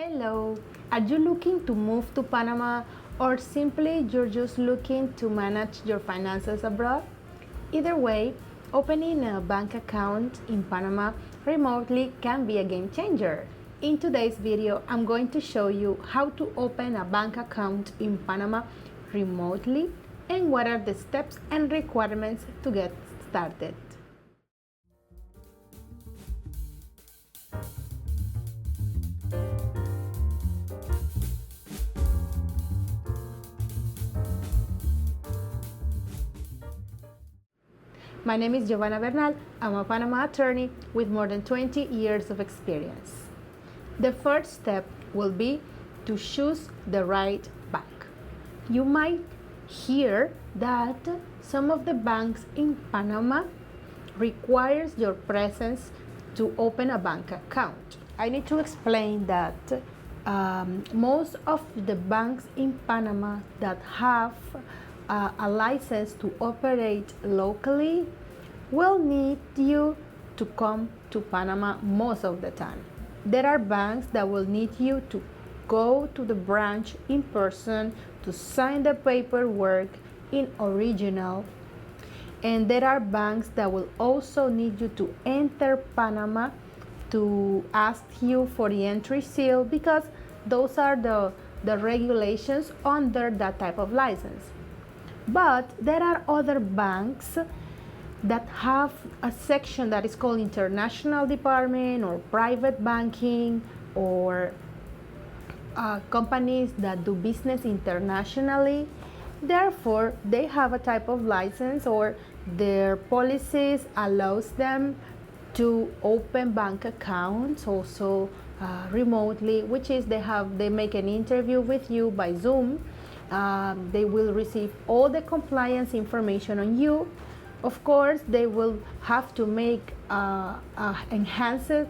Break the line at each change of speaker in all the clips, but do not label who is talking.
Hello, are you looking to move to Panama or simply you're just looking to manage your finances abroad? Either way, opening a bank account in Panama remotely can be a game changer. In today's video, I'm going to show you how to open a bank account in Panama remotely and what are the steps and requirements to get started. My name is Giovanna Bernal. I'm a Panama attorney with more than 20 years of experience. The first step will be to choose the right bank. You might hear that some of the banks in Panama requires your presence to open a bank account. I need to explain that most of the banks in Panama that have a license to operate locally will need you to come to Panama most of the time. There are banks that will need you to go to the branch in person to sign the paperwork in original, and there are banks that will also need you to enter Panama to ask you for the entry seal because those are the regulations under that type of license. But there are other banks that have a section that is called international department or private banking or companies that do business internationally. Therefore, they have a type of license or their policies allows them to open bank accounts also remotely, which is they make an interview with you by Zoom. They will receive all the compliance information on you. Of course, they will have to make enhanced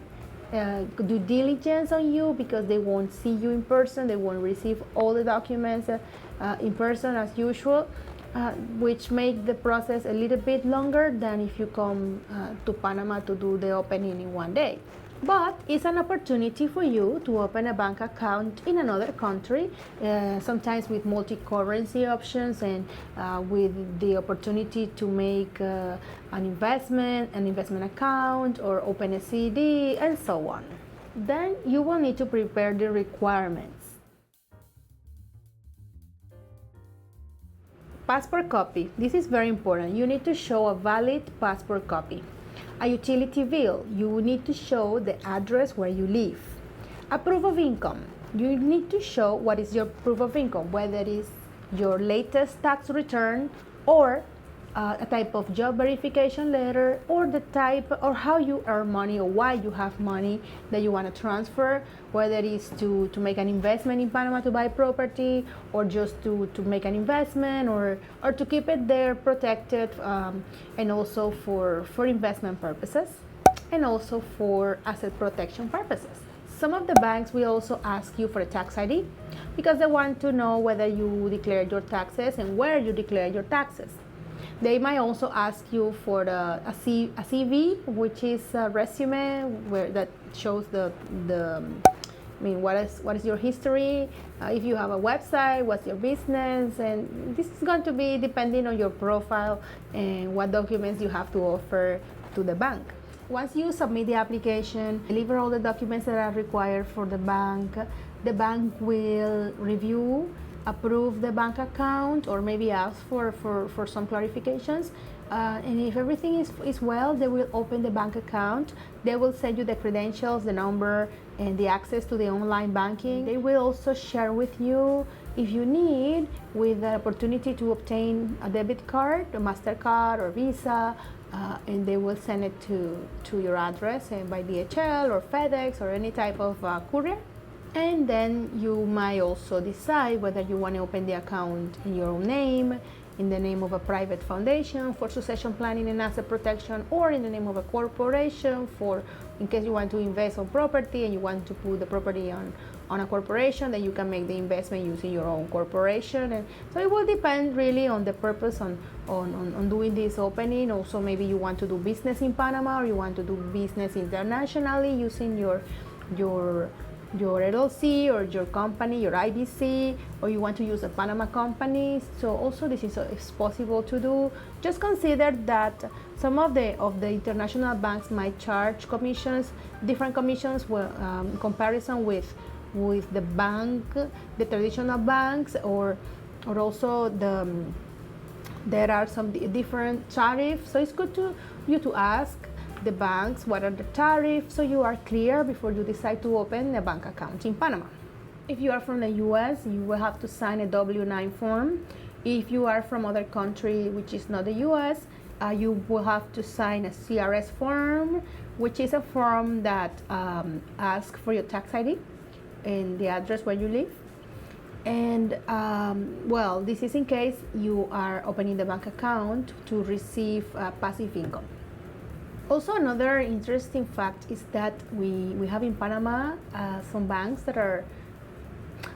due diligence on you because they won't see you in person. They won't receive all the documents in person as usual, which make the process a little bit longer than if you come to Panama to do the opening in one day. But it's an opportunity for you to open a bank account in another country, sometimes with multi-currency options and with the opportunity to make an investment account, or open a CD, and so on. Then you will need to prepare the requirements. Passport copy. This is very important. You need to show a valid passport copy. A utility bill, you need to show the address where you live. A proof of income, you need to show what is your proof of income, whether it is your latest tax return or a type of job verification letter, or the type or how you earn money or why you have money that you want to transfer, whether it is to make an investment in Panama to buy property, or just to make an investment, or to keep it there protected, and also for investment purposes, and also for asset protection purposes. Some of the banks will also ask you for a tax ID because they want to know whether you declare your taxes and where you declare your taxes. They might also ask you for a CV, which is a resume that shows what is your history, if you have a website, what's your business, and this is going to be depending on your profile and what documents you have to offer to the bank. Once you submit the application, deliver all the documents that are required for the bank will review, approve the bank account, or maybe ask for some clarifications, and if everything is well, they will open the bank account. They will send you the credentials, the number, and the access to the online banking. They will also share with you, if you need, with the opportunity to obtain a debit card, a MasterCard or Visa, and they will send it to your address and by DHL or FedEx or any type of courier. And then you might also decide whether you want to open the account in your own name, in the name of a private foundation for succession planning and asset protection, or in the name of a corporation in case you want to invest on property and you want to put the property on a corporation, then you can make the investment using your own corporation. And so it will depend really on the purpose on doing this opening. Also, maybe you want to do business in Panama, or you want to do business internationally using your your LLC or your company, your IBC, or you want to use a Panama company. So also this is possible to do. Just consider that some of the international banks might charge commissions, different commissions, in comparison with the bank, the traditional banks, or also there are some different tariffs. So it's good to ask the banks what are the tariffs, so you are clear before you decide to open a bank account in Panama. If you are from the US, you will have to sign a W-9 form. If you are from other country which is not the US, you will have to sign a CRS form, which is a form that asks for your tax ID and the address where you live. And well, this is in case you are opening the bank account to receive passive income. Also, another interesting fact is that we have in Panama some banks that are.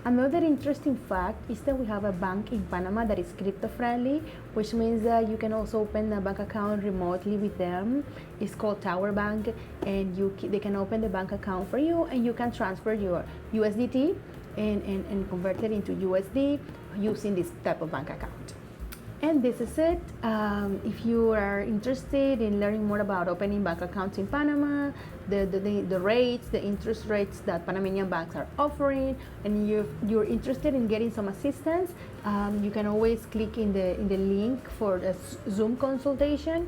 Another interesting fact is that we have a bank in Panama that is crypto friendly, which means that you can also open a bank account remotely with them. It's called Tower Bank, and they can open the bank account for you, and you can transfer your USDT and convert it into USD using this type of bank account. And this is it. If you are interested in learning more about opening bank accounts in Panama, the rates, the interest rates that Panamanian banks are offering, and you're interested in getting some assistance, you can always click in the link for a Zoom consultation.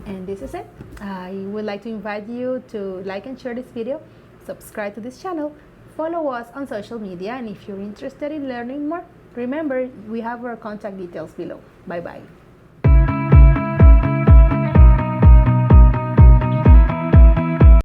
And this is it. I would like to invite you to like and share this video, subscribe to this channel, follow us on social media, and if you're interested in learning more, remember, we have our contact details below. Bye-bye.